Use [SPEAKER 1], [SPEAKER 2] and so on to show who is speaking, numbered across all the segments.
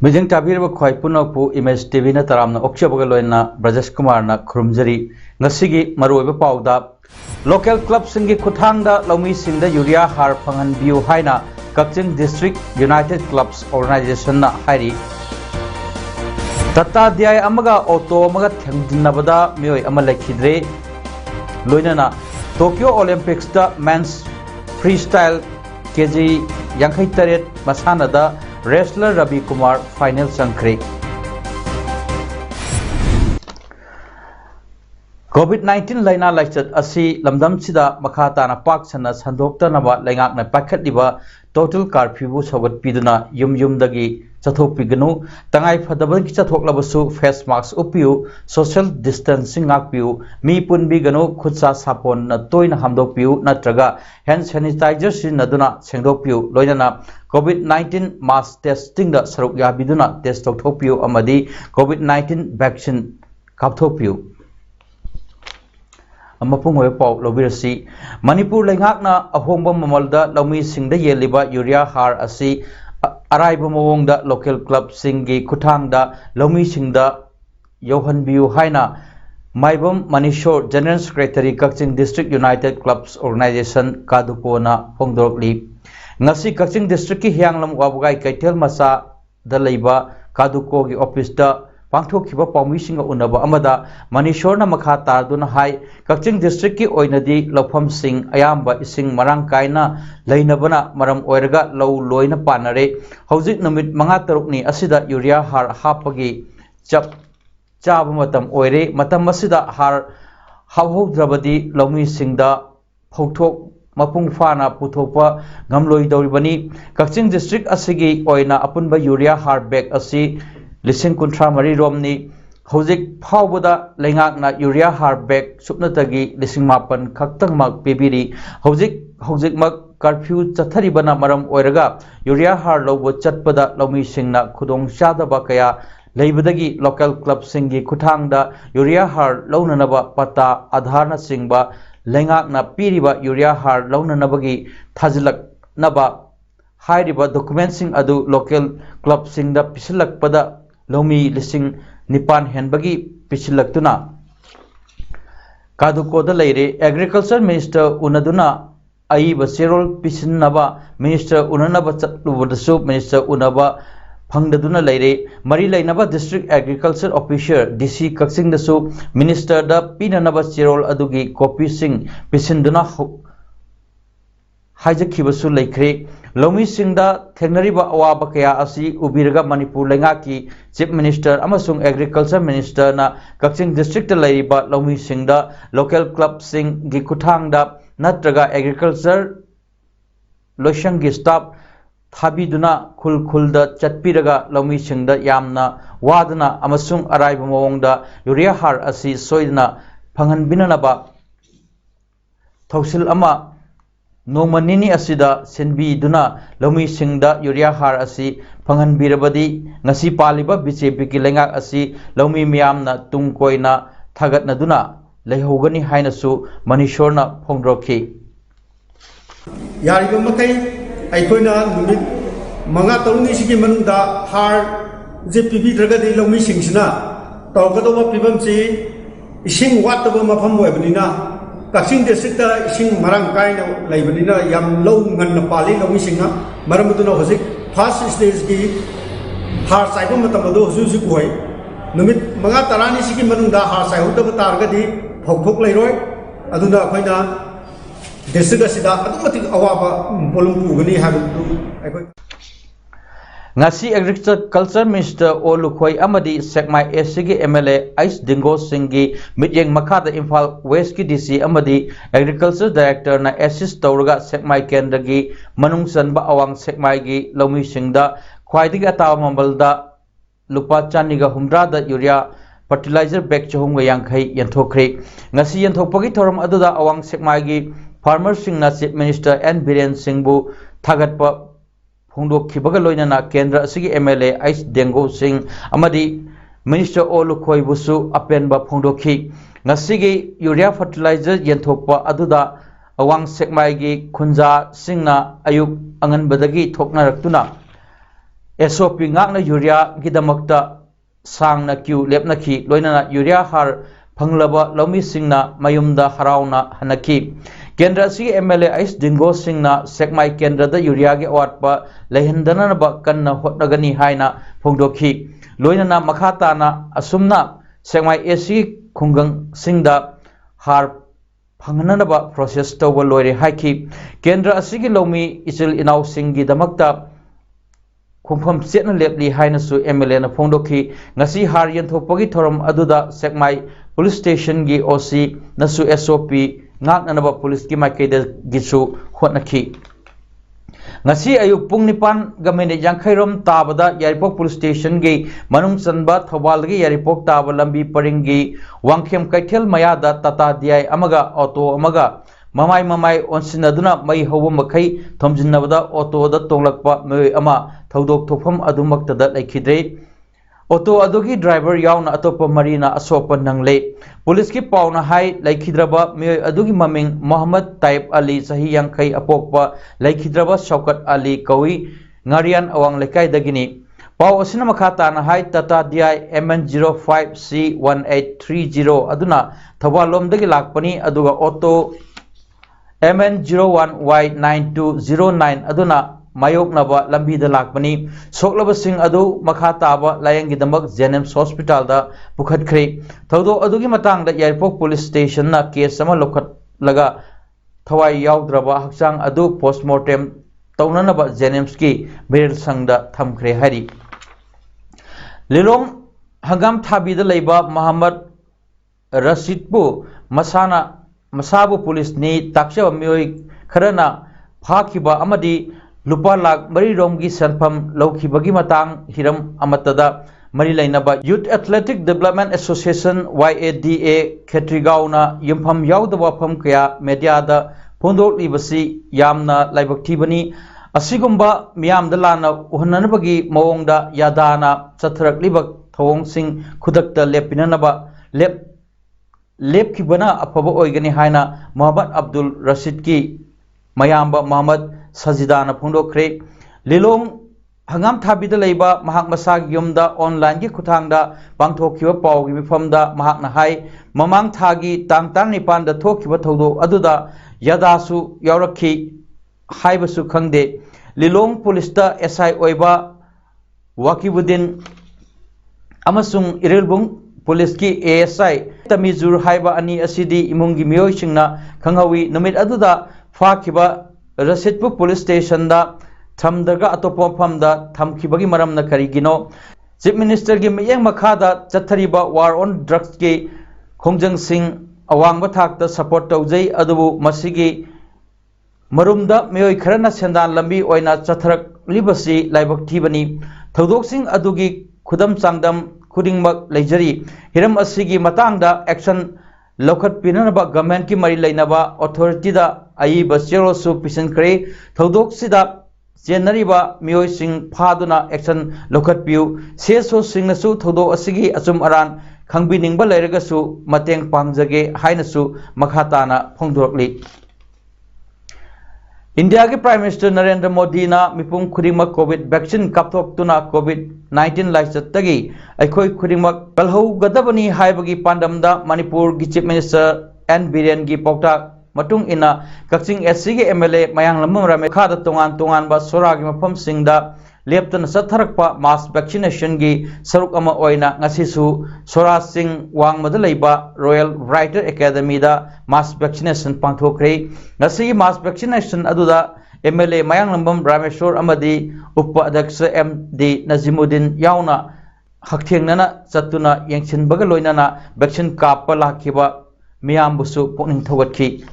[SPEAKER 1] मिजंग ताबीरब खोय पुनपु image TV न तरामना ओक्चबगलोइना ब्रजेश कुमार न खुरुमजरी ngasigi maroiba pauda local club singi khuthangda lomi singda urea har phangan biu haina Kaching district united clubs organization na hairi tata diai amaga auto amaga thengdinabada mioi amalakidre loinana Tokyo Olympics da men's freestyle kg 58 masana da wrestler Ravi Kumar final sangkre COVID-19 laina laichat asi lamdam sida makhata na pak sana sandokta na ba lengak na pakhat diba total curfew bu sabat piduna yum dagi chathok piganu tangai phadaban ki chathok labasu face mask upiu social distancing akpiu mi punbi ganu khutsa sapon na toina hamdok piu natraga hand sanitizer sinaduna sengdok piu loinana COVID-19 mass testing da saruk ya biduna test thok piu amadi COVID-19 vaccine kapthok piu amapung hoy pau lobirasi Manipur lengakna ahongba mamalda lomi singda yeliba urea har asi araiba mawongda local club singi kuthangda lomi singda yohan biu haina maibam manishor general secretary Kaching district united clubs organization kadupona hongdorli ngasi Kaching district ki hianglam wabugai kaitel masa da leiba kaduko gi office da pangthokhiba pawmising unaba amada manishor na makha tarduna hai Kaching district ki oinadi lofam sing ayamba ising marang kaina leinabana maram oiraga low loina panare hojik numit manga taruk ni asida urea har hapagi chap chaba matam oire matam asida har hawhodrabadi lomi singda phauthok mapung fana puthokpa ngamloi dawribani Kaching district asigi oina apunba urea har bag asi lising kuntra mari romni hojik phawbada lengakna urea har bag supnatagi lising mapan khaktang mak pebiri hojik mak curfew chathari bana maram oiraga urea har lobo chatpada lomi singna khudong chadaba kaya leibadagi local club singi kuthangda urea har launanaba pata adharna singba lengakna piriba urea har launanabagi thajilak naba hairiba document sing adu local club singda pisilakpada lomi lising nipan henbagi pichilaktuna kadukoda leire agriculture minister unaduna aiba serol pisinaba minister unanaba chatlubodasu minister unaba phangdaduna leire mari leinaba district agriculture officer DC Kaching dasu minister da pinanaba serol adugi copy sing pisinduna haijakhibasu leikhre lomi singda thengnariba awaba kaya asi ubiraga Manipur lengaki chief minister amasung agriculture minister na Kaching district ta laiba lomi singda local club sing gi kuthangda natraga agriculture loisang gi staff thabiduna khulda chatpiraga lomi singda yamna wadana amasung araiba mawongda urea har asi soidna phangan binanaba thausil ama Nomanini asida senbi duna lomi singda urea har asi phangan birabadi ngasi paliba BJP ki lengak asi lomi miyamna tungkoina thagatna duna leihogani hainasu manishorna phongdrokhi
[SPEAKER 2] yariba makai aikoina numit manga taruni sigi manungda har je pibi dragadi lomi singsina tawgadoba pibamchi ising wataba mafam oibanina Kaching district da ising marang kaina laibanina yam low ngan pali lomi singna maramuduna hojik first stage ki har saiba matam do husu koi numit manga tarani sigi manungda har sai hudaba targadi phokphok leiroi aduna khoina district asida adumati awaba polum pugani habu aikoi
[SPEAKER 1] ngasi agriculture minister olukhoi amadi sekmai SC MLA Ice Dingo Singhi mityeng makhada Imphal West ki DC amadi agriculture director na assist tawraga sekmai kendra gi manung sanba awang sekmai gi lomi singda ख्वाइदगी अताब ममलदा लुपा चानिगा हुमद्रादा urea fertilizer bag चहुमगा यांखै यंथोखरे ngasi यंथोपगी थोरम अदुदा अवांग सेकमागी फार्मर सिंगना चीफ मिनिस्टर एन बीरेन सिंहबु थागतपा फोंदोखिबगा लोइनाना केंद्र असिगी एमएलए आइस डेंगो सिंह अमदी मिनिस्टर ओलुखोइबुसु अपेनबा फोंदोखि ngasi यूरिया फर्टिलाइजर यंथोपा अदुदा अवांग सेकमागी खुंजा सिंगना अयुक अंगनबदगी थोकनारक्तुना एसओपी ngakna यूरिया गिदमक्ता सांगना क्यू लेपनखि लोइनाना यूरिया हार फंगलबा लौमी सिंगना मयुमदा हराउना हनखि केंद्र असिगी एमएलए आइस डिंगो सिंगना सेकमाई केंद्रदा यूरिया गे अवाटपा लेहनदनबा कन्ना होटनगनी हाइना फोंदोखि लोइनाना मखाताना असुमना सेकमाई एसी खुंगंग सिंगदा हार फंगननबा प्रोसेस तौबा लोइरे हाइखि केंद्र असिगी लौमी इचिल इनाउ सिंगी दमक्ता खुंफम सेटना लेपली हाइनसु एमएलए ना फोंदोखि ngasi हार यंथोपगी थोरम अदुदा सेकमाई पुलिस स्टेशन गी ओसी नसु एसओपी ngaknanaba पुलिस की माइकेदा गिसु होटनखि ngasi ayu pung nipan gamene yangkhairom tabada yaripok police station gi manung chanba thobal gi yaripok taba lambi paringi wangkhem kaithel mayada tata diai amaga auto amaga mamai onsinaduna mai hobo makhai thomjinnabada auto da tonglakpa mai ama thodok thofam adumaktada laikhidre auto adugi driver yauna atopa marina asopa nangle police ki pauna hai laikhidraba mai adugi maming Muhammad Taib Ali sahi yangkhai apokpa laikhidraba Shaukat Ali kawi ngarian awang lekai dagini pau asina makhata na hai tata di MN05C1830 aduna thawalom dagi lakpani aduga auto MN01Y9209 aduna mayok naba lambi da lakpani soklaba sing adu makhata ba layangi damak Zenems hospital da bukhat khre thodo adugi matang da airport police station na case sama lokhat laga thawai yaudraba hakchang adu postmortem taunanaba Zenems ki beril sangda thamkhre hari lilong hangam thabi da leiba Muhammad Rashid bu masabu police ni takshaba mioi kharana phakiba amadi lupa lak mari romgi sanpham laukibagi matang hiram amatada mari lainaba Youth Athletic Development Association YADA Khetrigauna yumpham yaudaba pham kaya media da phondok libasi yamna laibakthibani asigumba miyam da lana uhannanabagi mawongda yadana chathrak libak thawong sing khudakta lepinanaba lepkibana afaba oigani haina Muhammad Abdul Rashid ki mayamba Muhammad Sajidana phongdokre lilong hangam thabida leiba mahak masag yumda online gi khuthangda pangthokhiba pawgi mifamda mahak na hai mamang thagi tang nipan da thokhiba thodo aduda yadasu yaurakhi haibasu khangde lilong police da SI oiba Wakibudin amasung irilbung police ki ASI Tamizur haiba ani asidi imungi miyoi singna khanghawi numit aduda fakhiba Rasidpur police station da thamdaga atopa famda thamkhibagi maramna karigino chief minister gi miyeng makhada chathariba war on drugs ki khongjang sing awangba thakta support taujai adubu masigi marumda miyoi kharana sendan lambi oina chatharak libasi laibak thibani thodok sing adugi khudam changdam khudingmak leijari hiram asigi matangda action lokhat pinanaba government ki mari lainaba authority da ai basero su pisan kre thodok sida jenariba mioi sing phaduna action lokhat piu seso sing na su thodo asigi achum aran khangbining ba leiraga su mateng pangjage haina su makhata na phongdorkli India ke Prime Minister Narendra Modi na mipung khudingmak COVID vaccine kapthok tuna COVID-19 laisatagi aikhoi khudingmak kalhau gadabani haibagi pandamda Manipur gi Chief Minister N Biren gi pokta matung ina Kakching SC gi MLA mayang lamam rame khada tongan ba sora gi mafam singda leptana satharakpa mass vaccination gi saruk ama oina ngasi su sora sing wangmada leiba Royal Writer Academy da mass vaccination pangthokre ngasi mass vaccination aduda MLA mayang lambam Rameshwar amadi upadhyaksa MD Nazimuddin yauna hakthengna chatuna yengchin baga loinana vaccine kappa lakhiba miyambusu pokning thogatki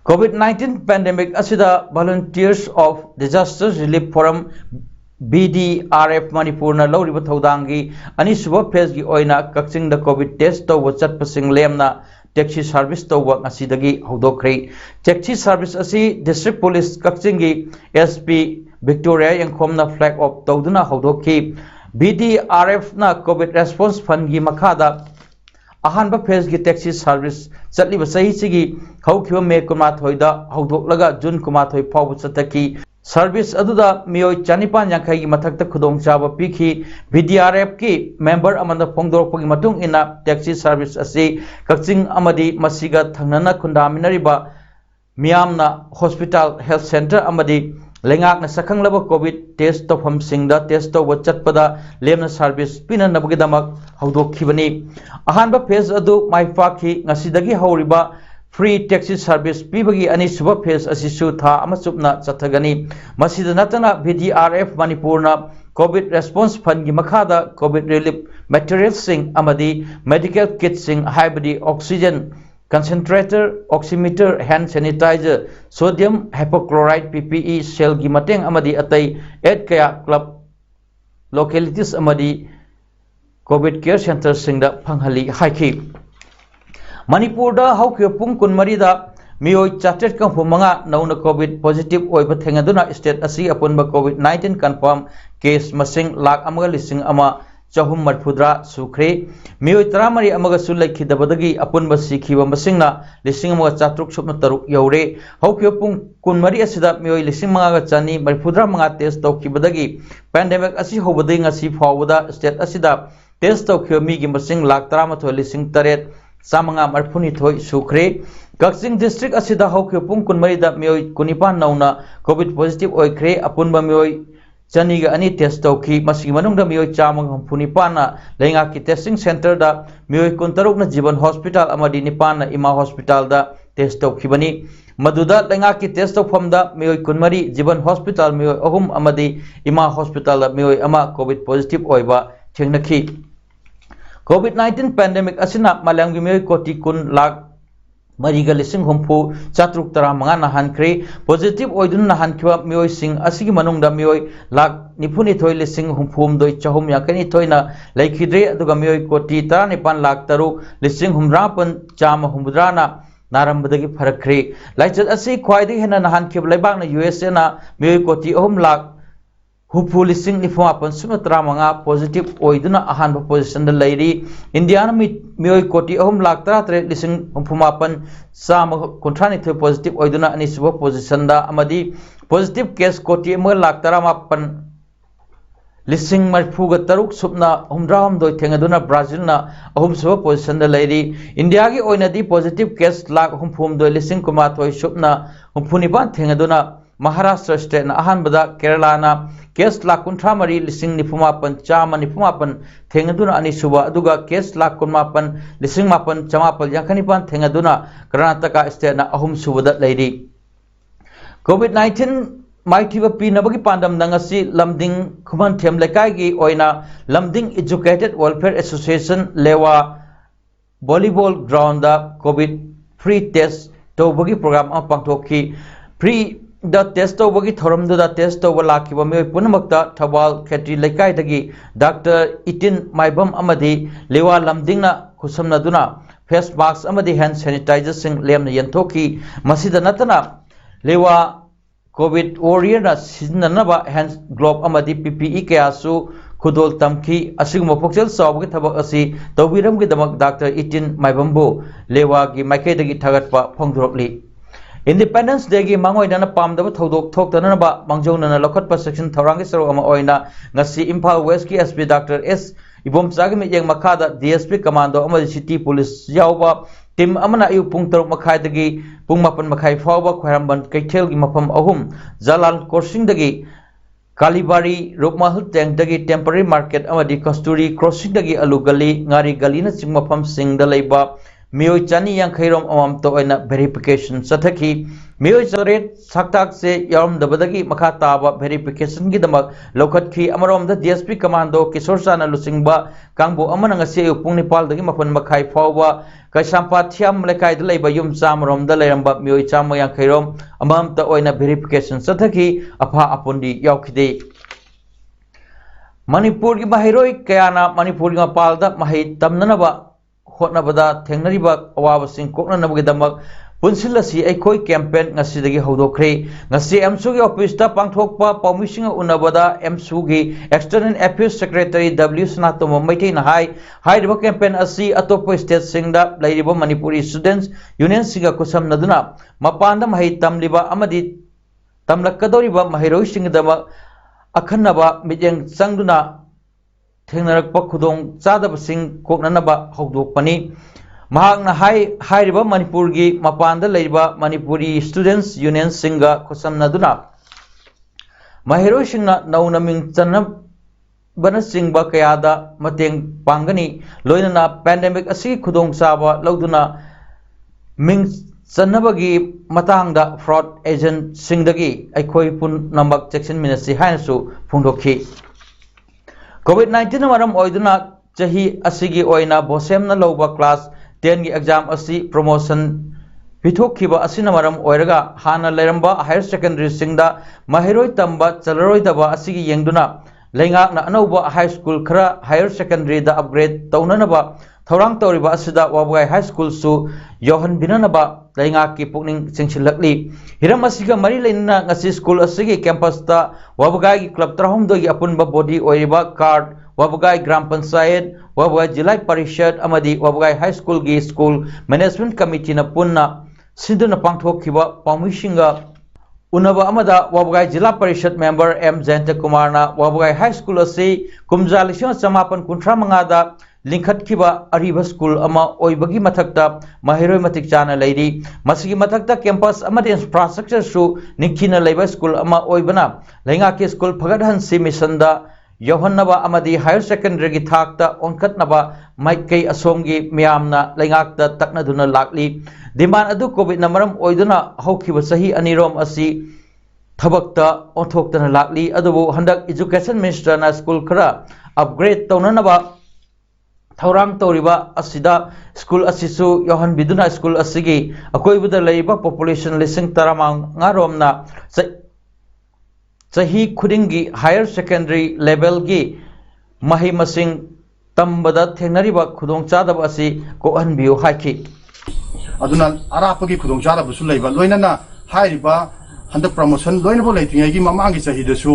[SPEAKER 1] COVID-19 pandemic asida volunteers of disaster relief forum BDRF Manipurna Loriba Taudangi, Anisuba Pesgi Oina, Kaxing the COVID test over Chatpasing Lemna, taxi service to work Asidagi, Hodokre, taxi service Asi, District Police Kaxingi, SP Victoria and Komna flag of Tauduna Hodoki, BDRF na COVID response fund gi Makada, Ahanba Pesgi taxi service, Satliba Sahisigi, Hokyo Me Kumathoida, Hodok Jun Kumathoi Pau Sataki. Service aduda miyoi chanipan yankai gi mathakta khudong chaba pikhi BDRF ki member amanda phongdorpagi matung ina taxi service asi kakching amadi masiga thangnana khundaminariba miyamna hospital health center amadi lengakna sakhanglaba covid test tofam singda test to chatpada lemna service pinanabagi damak hawdokkhibani ahanba phase adu maifakhi ngasidagi hawriba free taxi service pibagi ani suba phase asisu tha amasupna chathagani masida natana BDRF Manipurna COVID response fund gi makhada COVID relief materials sing amadi medical kits sing haibadi oxygen concentrator oximeter hand sanitizer sodium hypochlorite PPE cell gi mateng amadi atai ed kaya club localities amadi COVID care center singda phanghali haiki Manipur da hawkyo pung kun marida miyoi chatet kang phumanga nauna COVID positive oiba thengaduna state asi apunba COVID-19 confirm case masing lakh amaga lising ama chahum marphudra sukre miyoi tramari amaga sulai khidabadagi apunba sikhiba masingna lising amaga chatruk supna taruk yaure hawkyo pung kun mari asida miyoi lising manga chani marphudra manga test tawkhibadagi pandemic asi hobadai ngasi fawada state asida test tawkhyo mi gi masing lakh 13 lising 8 Samanga Marpuni Thoi Sukre, Kaxing district Asida Hokyo Pung Kunmarida Mio Kunipan Nauna, COVID positive Oikre, Apunba Mio Chaniga Ani Testoki, Masimanunda Mio Chamang Punipana, Lengaki Testing Center da Mio Kuntarukna Jiban Hospital, Amadi Nipana, Ima Hospital da Testokibani, Maduda Lengaki Testo from da Mio Kunmari, Jiban Hospital, Mio Ohum Amadi, Ima Hospital da Mio Ama COVID positive Oiba, Chenaki. COVID-19 pandemic asina malang gimay koti kun lag mariga lising humpu chatruk tara mga nahankre positive oidun nahankiwa miyoy sing asigi manungda miyoy lag nipuni toy lising humpum doy chahum yakani toy na laikhidre aduga miyoy koti tara nipan lag taru lising humrapan chama humbudrana narambadagi farakre laichat asi khwaidi hena nahankib laibak na USA na miyoy koti ohum lag Hupu lising ni fumapan sumatra mga positive oiduna ahanba position da lairi Indiana miyoi koti ahum lakh 3 lising fumapan sa kontrani the positive oiduna ani suba position da amadi positive case koti mo lakh 3 lising marfuga taruk supna humram doi thengaduna Brazil na ahum suba position da lairi India gi oina di positive case lakh humphum doi lising kuma thoi supna humphuniban thengaduna Maharashtra state na ahan bada Kerala na case lakh kuntramari lising nipumapan chama nipumapan thengaduna ani suba aduga case lakh kunmapan lising mapan chamapal yankanipan thengaduna Karnataka state na ahum subada lairi COVID-19 maithiba pinabagi pandam nangasi lamding khuman them lekai gi oina lamding educated welfare association lewa volleyball ground da COVID free test to bagi program ang pangthoki free the test of Wagi Thorum the test of Laki Punamakta, Tawal, Ketri Lekaitagi, Dr. Itin Maibam Amadi, Lewa Lamdingna, Kusamna Duna, face masks Amadi hand sanitizer sing Lem Yantoki, Masida Natana, Lewa COVID warrior Sinanaba hands glove Amadi PPE Kayasu, Kudol Tamki, Asimo Poxel Sawgitaba Asi, Tawiram Gidamak Dr. Itin Maibambo, Lewa Gi Makedagi Tagatpa Pongdrokli. Independence Day gi mangoy na pam da thodok thok tana ba mangjong na lokhat pa section thorangi saro ama oina ngasi Imphal West ki SP Dr. S Ibom Chagi mi yeng makada DSP commando ama city police yawba tim amana ayu pung taruk makhai dagi pung mapan makhai fawba khairamban kaithel gi mafam ahum Jalal Korsing dagi Kalibari Rukmahal Tank dagi temporary market amadi Kasturi crossing dagi Alugali ngari gali na sing mafam sing da leiba Miyoi chani yang khairom amam to oina verification sathaki miyoi chare saktak se yarum dabadagi makha taba verification gi damak lokhat khi amarom da DSP commando Kishor Chana lusingba kangbo amana ngase upung Nepal dagi mafan makhai fawba kaisampa thiam lekai da leiba yum chamrom da leiramba miyoi chamo yang khairom amam to oina verification sathaki apha apundi yaukhide Manipur ki mahiroi kayana Manipur ki mapalda mahi tamnanaba hotnabada thengnariba awabasing koknanabagi damak punsilasi aikoi campaign ngasidagi hodokre ngasi MSU gi office ta pangthokpa pawmising unabada MSU gi external affairs secretary W Sanatomo Maitei na haiba campaign asi atopo state singda lairiba Manipuri students union singa kusam naduna mapanda mahi tamliba amadi tamlakadoriba mahiroi singdama akhanaba mityeng changduna thengnarakpa khudong chadabasing koknanaba hodokpani mahakna hairiba Manipur gi mapanda leiba Manipuri students union singa khosamnaduna mahiroi singna nauna ming channa bana singba kayada mateng pangani loinana pandemic asi khudong chaba lauduna ming chanabagi matangda fraud agent singdagi aikoi pun nambak section minasi hainasu phungdokhi COVID-19 maram oiduna chahi asigi oina bosemna loba class 10 gi exam asi promotion pithokhiba asina maram oiraga hana leramba higher secondary singda mahiroi tamba chalaroi daba asigi yengduna leingakna anauba high school khara higher secondary da upgrade taunanaba thorang toriba asida wabugai high school su yohan binanaba leingak ki pukning singsilakli hiram asiga mari leina ngasi school asigi campus ta wabugai gi club trahum do gi apunba body oiriba card wabugai gram panchayat wabugai jilai parishad amadi wabugai high school gi school management committee na punna sinduna pangthokhiba pawmishinga unaba amada wabugai jila parishad member M Jayanta Kumar na wabugai high school asi kumja lising samapan kuntra mangada lingkhat kiba ariba school ama oibagi mathakta mahiroi matik chana leiri masigi mathakta campus amadi infrastructure su nikhina leiba school ama oibana lenga ke school phagadhan si mission da yohannaba amadi higher secondary gi thakta onkatnaba maikai asomgi miyamna lengakta taknaduna lakli demand adu covid na maram oiduna hokhiba sahi anirom asi thabakta onthoktana lakli adubu handak education minister na school khara upgrade taunanaba thorang toriba asida school asisu yohan biduna school asigi akoibada leiba population lising taramang ngaromna chahi khudingi higher secondary level gi mahi masing tambada thengnariba khudong chadaba asi kohan biu haiki
[SPEAKER 3] aduna arapagi khudong chadaba su leiba loinana hairiba handak promotion loina bo leitingai gi mamangi chahi dasu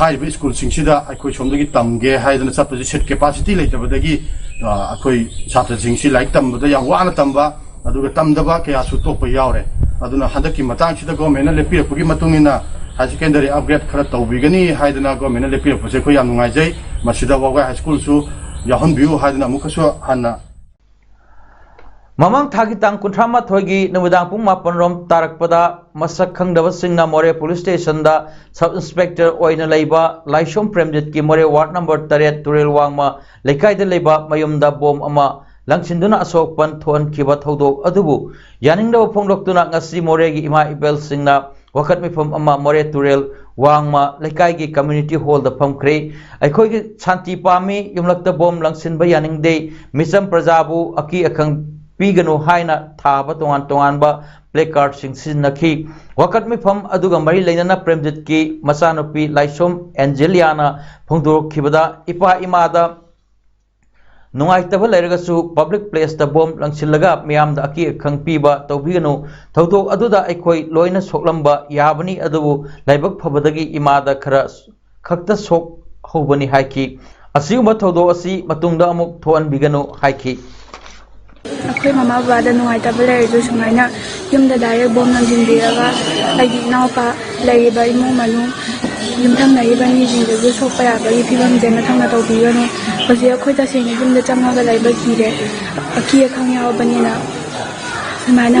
[SPEAKER 3] hairiba school singsida akoi somdagi tamge haidana chapji set capacity leitabadagi akoi chapta singsi like tambada yang wana tamba aduga tamdaba kaya su tokpa yaure aduna handaki matang sida government na lepirapagi matungina high secondary upgrade khara tawbigani haidana government le pira pose ko yam nungai jai masida waga high school su yahan biu haidana mukasu hanna
[SPEAKER 1] mamang thagi tang kuntrama thoigi numudang pung mapan rom tarakpada masak khangdaba singna more police station da sub inspector oina leiba laisom premjit ki more ward number 8 turel wangma lekai de leiba mayumda bom ama langsinduna asokpan thon khiba thodok adubu yaningda phongdoktuna ngasi more gi ima ibel singna wakat mifam ama more turel wangma lekai gi community hall da phamkre aikoi gi shanti pami yumlakta bom langsin ba yaning de misam prajabu aki akhang pigano haina thaba tongan tongan ba placard sing sinakhi wakat mifam aduga mari leinana premjit ki masanopi laisom angeliana phongdor khibada ipa imada nungai tabal leragasu public place da bom langsilaga miyam da aki khang piba tawbigano thawdok aduda aikoi loina soklamba yabani adubu laibak phabadagi imada khara khakta sok hobani haiki asiuma thawdok asi matungda amuk thoan bigano haiki
[SPEAKER 4] अखोई mama बाबा नुआई तब लेरजु सुमाइना युमदा direct बम नंजिनबिरागा आइदि नावपा लेरिबा इमु मनु युमथंग नाइबा निजिंदगु सोपा याबगी फिबम जे मथंगना तौबिगनो हजि अखोई तसेंग युमदा चंगागा लाइबा किरे अखि अखंग यावबनिना सुमाइना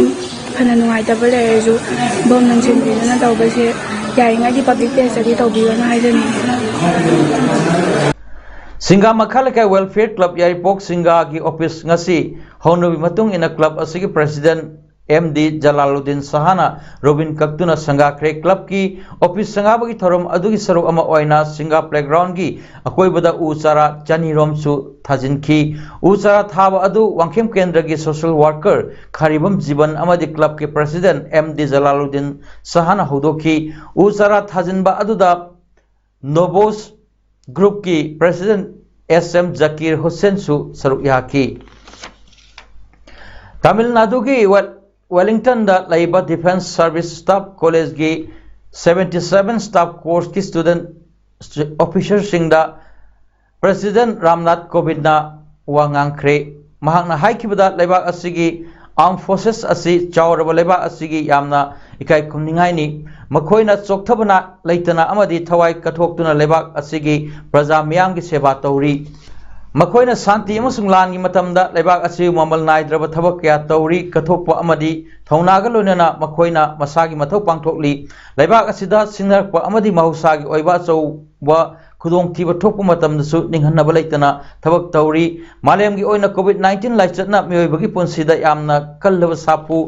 [SPEAKER 4] फना नुआई तब लेरजु बम नंजिनबिना तौबसे यारिंगादि public place अदि तौबिगनो हाइजनि
[SPEAKER 1] Singa Makhalaka Welfare Club Yaripok Singa ki office ngasi honobi matung ina club asigi president MD Jalaluddin Sahana Robin Kaktuna Sangha Kre club ki office sangha bagi thorom adugi saru ama oina Singa playground gi akoi bada usara chani rom su thajin ki usara thaba adu wangkhem kendra gi social worker kharibam jiban amadi club ki president MD Jalaluddin Sahana hodoki usara thajin ba aduda Novos group की president SM Zakir Hussain सु सरुक याकी तमिलनाडु की Wellington दा लाइबा defence service staff college की 77 staff course की student officer सिंगदा प्रेसिडेंट रामनाथ कोविंद ना वांगांख्रे महांगना हाइकिबदा लेबाक असिगी आर्म फोर्सेस असि चावरबा लेबाक असिगी यामना इकाई खुमनिंगाइनी मखोइना चोक्थबना लेतना अमदी थवाई कथोक्तुना लेबाक असिगी प्रजा मियाम की सेवा तौरी मखोइना शांति अमसुंग लानगी मतमदा लेबाक असि ममल नाइद्रब थबक क्या तौरी कथोक्प अमदी थौनागा लोइनना मखोइना मसागी मथौ पांगथोकली लेबाक असिदा सिंगरप अमदी महौसागी ओइबा चौबा खुदोंग थीब थोप मतमदसु निंहन्नब लेतना थबक तौरी मालेमगी ओइना कोविड-19 लाइचतना मियोइबगी पुंसिदा यामना कल्लब सापु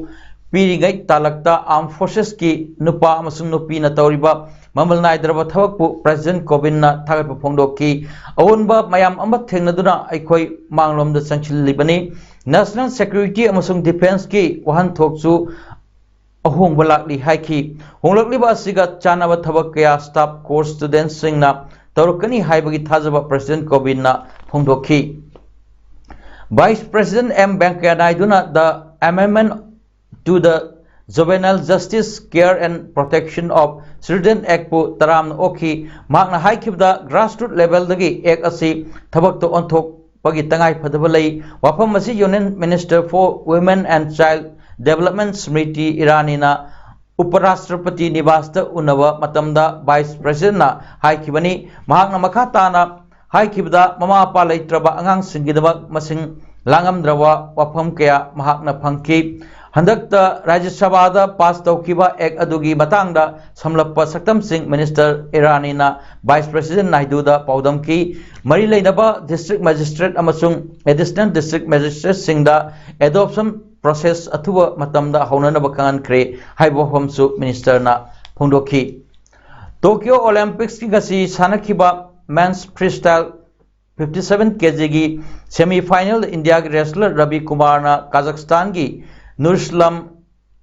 [SPEAKER 1] पीरिगै तालकता आर्म फोर्सेस की नुपा अमसुंग नुपीना तौरिबा ममल नाइद्रब थबकपु प्रेसिडेंट कोविंदना थागत फोंदोकी अवनबा मयाम अमत थेंगनदुना अखोई मांगलोमदा चंचिलिबनी नेशनल सिक्योरिटी अमसुंग डिफेंस की वहन थोकसु अहोंग लाकली हाइकी होंगलकलिबा असिगा चानब थबक कया स्टाफ कोर्स स्टूडेंट सिंगना तौरकनी हाइबगी थाजबा प्रेसिडेंट कोविंदना फोंदोकी वाइस प्रेसिडेंट M वेंकैया नायडूना the amendment to the Juvenile Justice Care and Protection of Children Act pu taram okhi makna haikibda grassroots level dagi act asi thabak to onthok pagi tangai phadaba lei wafam asi Union Minister for Women and Child Development Smriti Irani na Uparashtrapati Niwas ta unava matamda Vice President na haikibani mahakna makha tana haikibda mama apa leitraba angang singidaba masing langamdrawa wafam kaya mahakna phangki हंदकता Rajya Sabha pass तौकीबा एक अदुगी मतंगदा समलप्पा सक्तम सिंह minister Irani ना vice president Naidu दा पाउदम की मरी लेनबा डिस्ट्रिक्ट मजिस्ट्रेट अमसुंग एडिशनल डिस्ट्रिक्ट मजिस्ट्रेट सिंह दा एडॉप्शन प्रोसेस अथुबा मतमदा हौननबा कांख्रे हाइबोफमसु मिनिस्टर ना फोंदोखी टोक्यो ओलंपिक्स की गसी सानखिबा मेंस फ्रीस्टाइल 57 kg की सेमीफाइनल इंडिया के रेसलर रवि कुमार ना कजाकिस्तान की Nurislam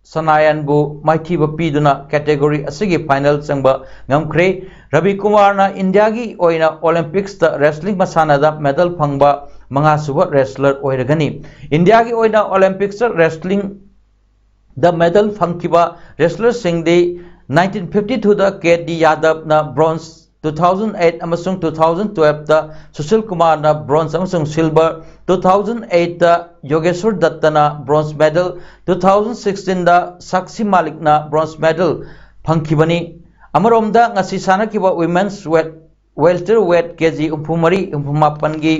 [SPEAKER 1] Sanayanbu maithiba piduna category asigi final changba ngamkhre Ravi Kumar na India gi oina Olympics ta wrestling masana da medal phangba manga suba wrestler oiragani India gi oina Olympics ta wrestling da medal phangkiba wrestler singde 1952 da KD Yadav na bronze 2008 amasung 2012 da Sushil Kumar na bronze amasung silver 2008 da Yogeshwar Datta na bronze medal 2016 da Sakshi Malik na bronze medal phangkhibani amaromda ngasi sanakiba women's welterweight kg umphumari umphumapan gi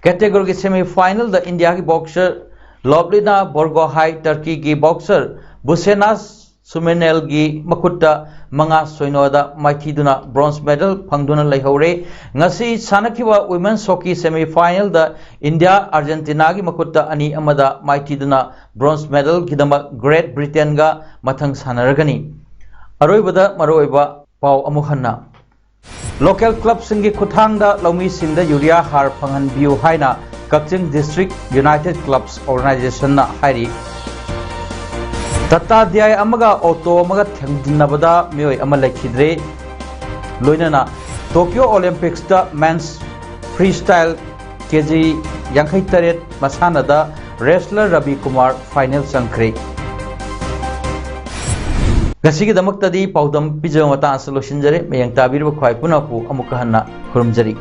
[SPEAKER 1] category ki semi final da India ki boxer Lovlina Borgohain Turkey ki boxer Busenas Sumenel gi makutta manga soinoda maithiduna bronze medal phangduna leihore ngasi sanakiba women's hockey semi final da India Argentina gi makutta ani amada maithiduna bronze medal gidama Great Britain ga mathang sanaragani aroibada maroiba pau amukhanna local club singi khuthang da lomi singda urea har phangan biu haina Kaching District United Clubs Organization na hairi Tata Diay amaga auto amaga thengdinabada mioi ama lekhidre loinana Tokyo Olympics da men's freestyle kg 58 masana da wrestler Ravi Kumar final changkhre gasigi damak tadi paudam pijama ta solution jare meyang tabir ba khwai punapu amuka hanna khurumjari